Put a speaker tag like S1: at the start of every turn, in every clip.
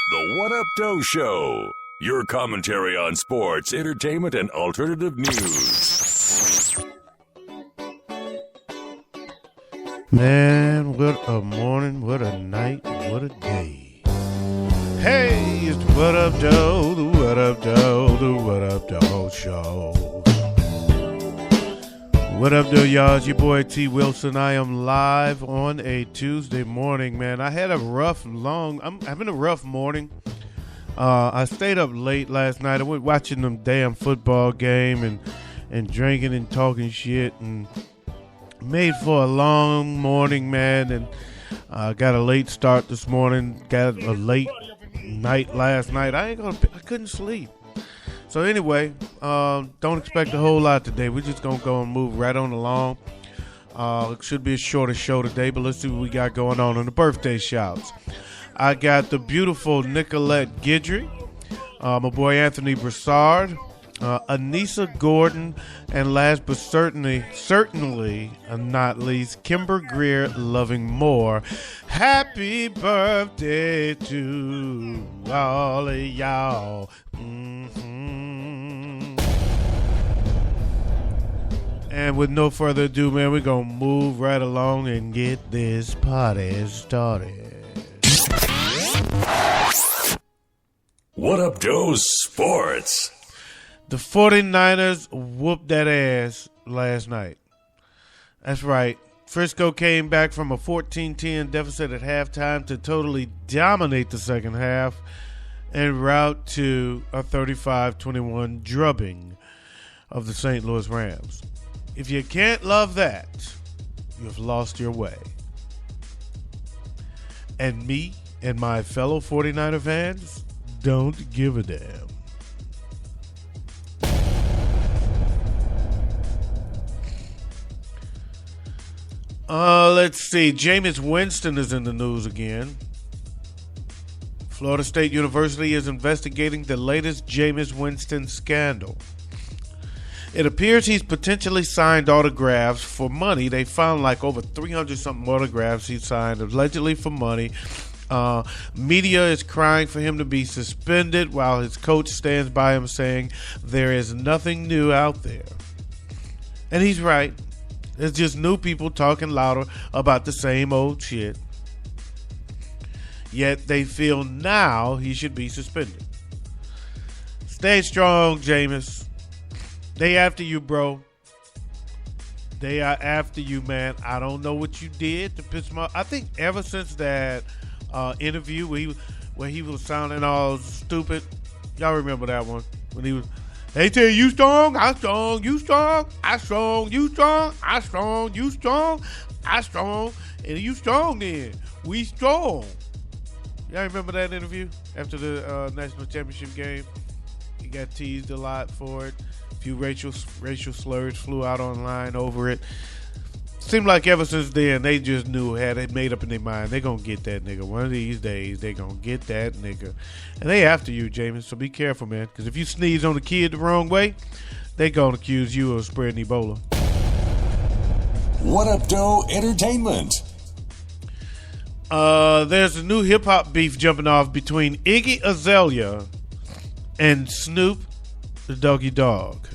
S1: The What Up Doe Show. Your commentary on sports, entertainment, and alternative news.
S2: Man, what a morning, what a night, what a day. Hey, it's the What Up Doe, the What Up Doe, the What Up Doe Show. What up, Doe, y'all? It's your boy T. Wilson. I am live on a Tuesday morning, man. I'm having a rough morning. I stayed up late last night. I went watching them damn football game and drinking and talking shit and made for a long morning, man. And got a late start this morning. Got a late night last night. I couldn't sleep. So anyway, don't expect a whole lot today. We're just going to go and move right on along. It should be a shorter show today, but let's see what we got going on the birthday shouts. I got the beautiful Nicolette Guidry, my boy Anthony Broussard, Anissa Gordon, and last but certainly not least, Kimber Greer Loving More. Happy birthday to all of y'all. And with no further ado, man, we're going to move right along and get this party started.
S1: What Up Doe Sports.
S2: The 49ers whooped that ass last night. That's right. Frisco came back from a 14-10 deficit at halftime to totally dominate the second half en route to a 35-21 drubbing of the St. Louis Rams. If you can't love that, you've lost your way. And me and my fellow 49er fans don't give a damn. Let's see. Jameis Winston is in the news again. Florida State University is investigating the latest Jameis Winston scandal. It appears he's potentially signed autographs for money. They found like over 300-something autographs he signed, allegedly for money. Media is crying for him to be suspended while his coach stands by him saying there is nothing new out there. And he's right. There's just new people talking louder about the same old shit. Yet they feel now he should be suspended. Stay strong, Jameis. They after you, bro. They are after you, man. I don't know what you did to piss him off. I think ever since that interview where he was sounding all stupid. Y'all remember that one? When he was, they tell you strong, I strong, you strong, I strong, you strong, I strong, you strong, I strong, and you strong then. We strong. Y'all remember that interview after the national championship game? He got teased a lot for it. A few racial slurs flew out online over it. Seemed like ever since then they just knew, had it made up in their mind, they gonna get that nigga. One of these days they gonna get that nigga. And they after you, Jameis, so be careful, man. Because if you sneeze on the kid the wrong way, they gonna accuse you of spreading Ebola.
S1: What Up Doe Entertainment.
S2: There's a new hip-hop beef jumping off between Iggy Azalea and Snoop the Doggy Dog.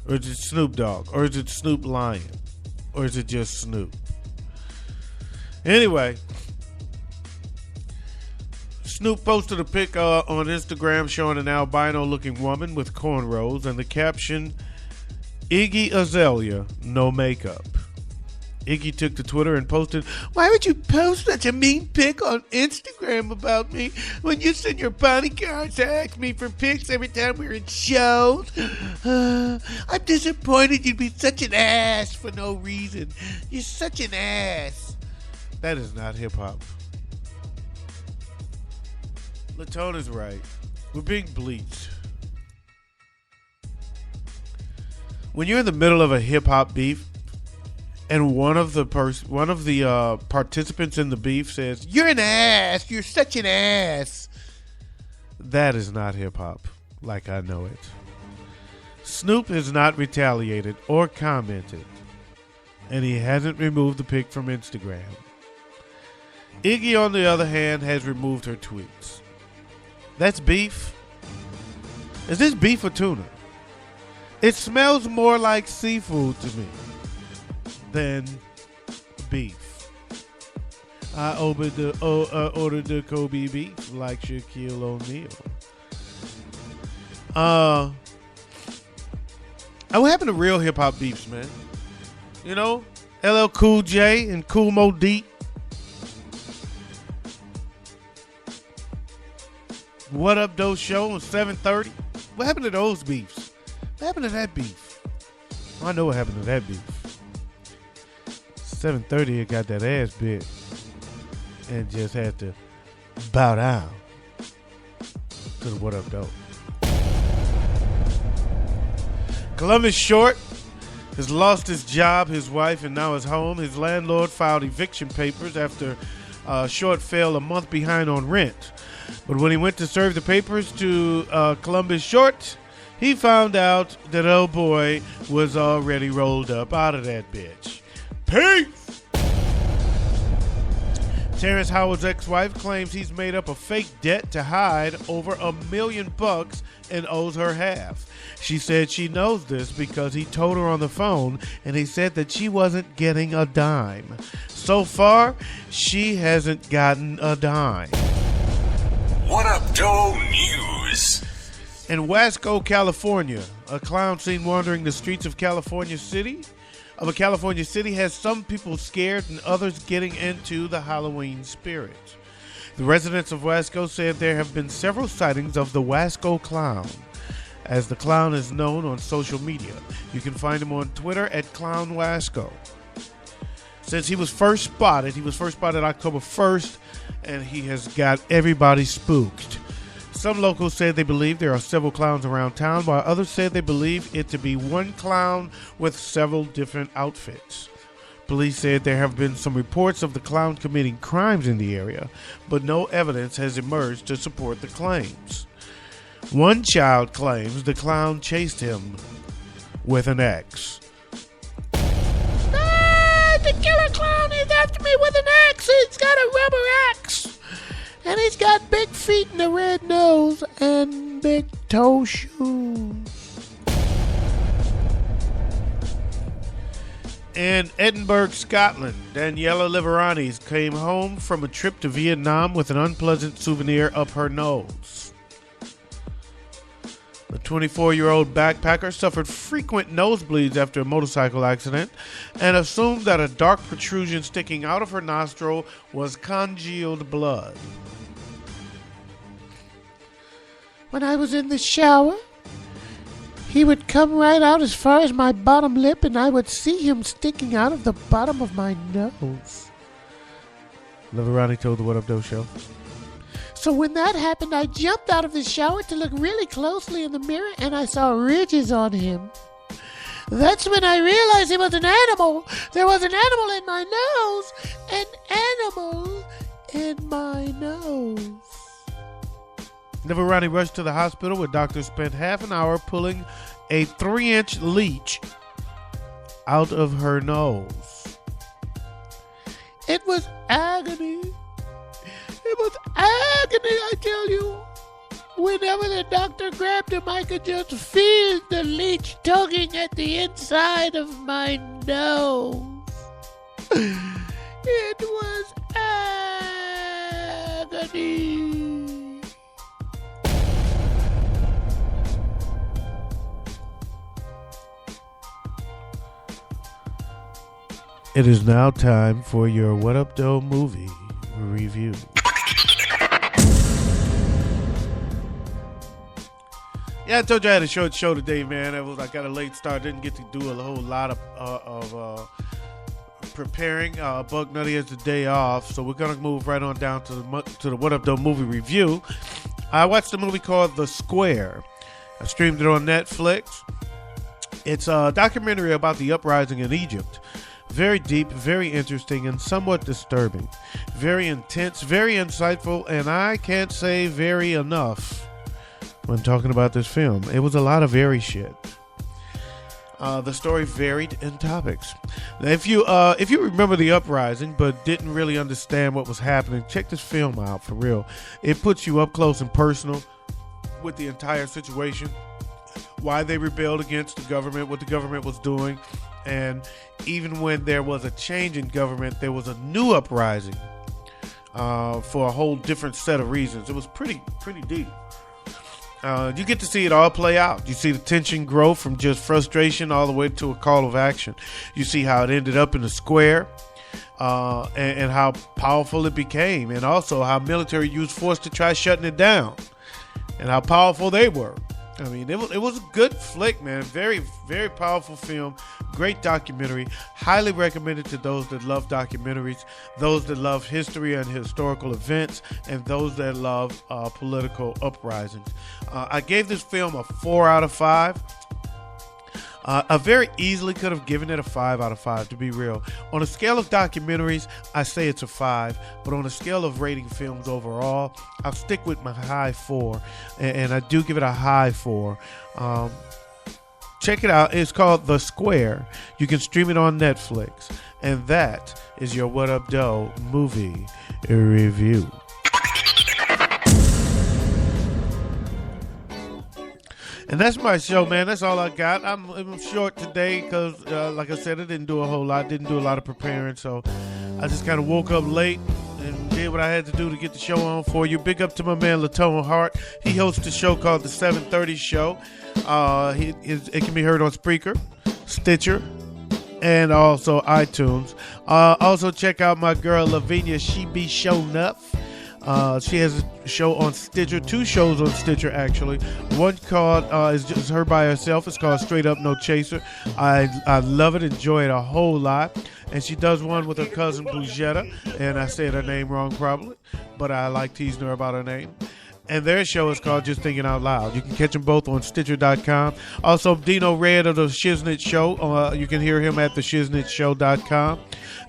S2: Or is it Snoop Dogg? Or is it Snoop Lion? Or is it just Snoop? Anyway, Snoop posted a pic on Instagram showing an albino-looking woman with cornrows and the caption, Iggy Azalea, no makeup. Iggy took to Twitter and posted, "Why would you post such a mean pic on Instagram about me when you send your bodyguards to ask me for pics every time we're in shows? I'm disappointed you'd be such an ass for no reason. You're such an ass." That is not hip-hop. Latone is right. We're being bleached. When you're in the middle of a hip-hop beef, and one of the participants in the beef says, "You're an ass. You're such an ass." That is not hip-hop like I know it. Snoop has not retaliated or commented, and he hasn't removed the pic from Instagram. Iggy, on the other hand, has removed her tweets. That's beef? Is this beef or tuna? It smells more like seafood to me than beef. I ordered the Kobe beef like Shaquille O'Neal. What happened to real hip hop beefs, man? You know, LL Cool J and Cool Mo Deep. What Up Doe Show on 7:30. What happened to those beefs? What happened to that beef? I know what happened to that beef. 7:30, it got that ass bit and just had to bow down to the What Up Doe. Columbus Short has lost his job, his wife, and now his home. His landlord filed eviction papers after Short fell a month behind on rent. But when he went to serve the papers to Columbus Short, he found out that old boy was already rolled up out of that bitch. Peace! Terrence Howard's ex-wife claims he's made up a fake debt to hide over $1 million and owes her half. She said she knows this because he told her on the phone, and he said that she wasn't getting a dime. So far, she hasn't gotten a dime.
S1: What Up Doe News?
S2: In Wasco, California, a clown seen wandering the streets of California City has some people scared and others getting into the Halloween spirit. The residents of Wasco said there have been several sightings of the Wasco Clown, as the clown is known on social media. You can find him on Twitter at Clown Wasco. Since he was first spotted October 1st, and he has got everybody spooked. Some locals said they believe there are several clowns around town, while others said they believe it to be one clown with several different outfits. Police said there have been some reports of the clown committing crimes in the area, but no evidence has emerged to support the claims. One child claims the clown chased him with an axe. The killer clown is after me with an axe. He's got a rubber axe. And he's got big feet and a red nose and big toe shoes. In Edinburgh, Scotland, Daniela Liverani came home from a trip to Vietnam with an unpleasant souvenir up her nose. The 24-year-old backpacker suffered frequent nosebleeds after a motorcycle accident and assumed that a dark protrusion sticking out of her nostril was congealed blood. When I was in the shower, he would come right out as far as my bottom lip, and I would see him sticking out of the bottom of my nose. Liverani told the What Up Doe Show. So when that happened, I jumped out of the shower to look really closely in the mirror, and I saw ridges on him. That's when I realized he was an animal. There was an animal in my nose. An animal in my nose. Liverani rushed to the hospital where doctors spent half an hour pulling a 3-inch leech out of her nose. It was agony. It was agony, I tell you. Whenever the doctor grabbed him, I could just feel the leech tugging at the inside of my nose. It was agony. It is now time for your What Up Doe movie review. Yeah, I told you I had a short show today, man. I got a late start. Didn't get to do a whole lot of preparing. Bug Nutty has the day off, so we're gonna move right on down to the What Up Doe movie review. I watched a movie called The Square. I streamed it on Netflix. It's a documentary about the uprising in Egypt. Very deep, very interesting, and somewhat disturbing. Very intense, very insightful, and I can't say very enough when talking about this film. It was a lot of very shit. The story varied in topics. Now, if you remember the uprising but didn't really understand what was happening, check this film out for real. It puts you up close and personal with the entire situation, why they rebelled against the government, what the government was doing, and even when there was a change in government, there was a new uprising for a whole different set of reasons. It was pretty deep. You get to see it all play out. You see the tension grow from just frustration all the way to a call of action. You see how it ended up in the square, and how powerful it became, and also how military used force to try shutting it down, and how powerful they were. I mean, it was a good flick, man. Very, very powerful film. Great documentary. Highly recommended to those that love documentaries, those that love history and historical events, and those that love political uprisings. I gave this film a 4 out of 5. I very easily could have given it a 5 out of 5, to be real. On a scale of documentaries, I say it's a 5, but on a scale of rating films overall, I'll stick with my high 4, and I do give it a high 4. Check it out. It's called The Square. You can stream it on Netflix, and that is your What Up Doe movie review. And that's my show, man. That's all I got. I'm short today because, like I said, I didn't do a whole lot. Didn't do a lot of preparing. So I just kind of woke up late and did what I had to do to get the show on for you. Big up to my man, Latone Heart. He hosts a show called The 730 Show. It can be heard on Spreaker, Stitcher, and also iTunes. Also, check out my girl, Lavinia. She be showing up. She has a show on Stitcher, 2 shows on Stitcher actually. One called is just her by herself. It's called Straight Up No Chaser. I love it, enjoy it a whole lot. And she does one with her cousin Bujetta, and I said her name wrong probably, but I like teasing her about her name. And their show is called Just Thinking Out Loud. You can catch them both on Stitcher.com. Also, Dino Red of the Shiznit Show. You can hear him at the ShiznitShow.com.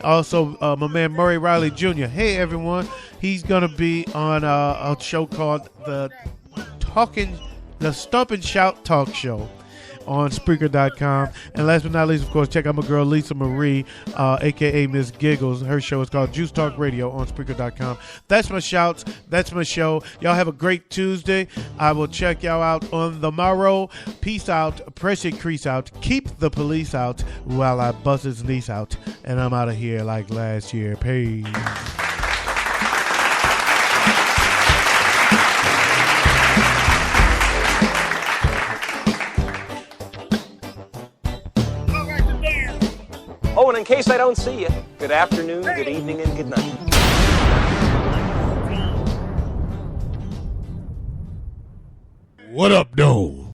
S2: Also, my man Murray Riley Jr. Hey, everyone. He's going to be on a show called the Stomp and Shout Talk Show on Spreaker.com. And last but not least, of course, check out my girl Lisa Marie, a.k.a. Miss Giggles. Her show is called Juice Talk Radio on Spreaker.com. That's my shouts. That's my show. Y'all have a great Tuesday. I will check y'all out on the morrow. Peace out. Press your crease out. Keep the police out while I bust his niece out. And I'm out of here like last year. Peace.
S3: Oh, and in case I don't see you, good afternoon, good evening, and good night.
S4: What up, though?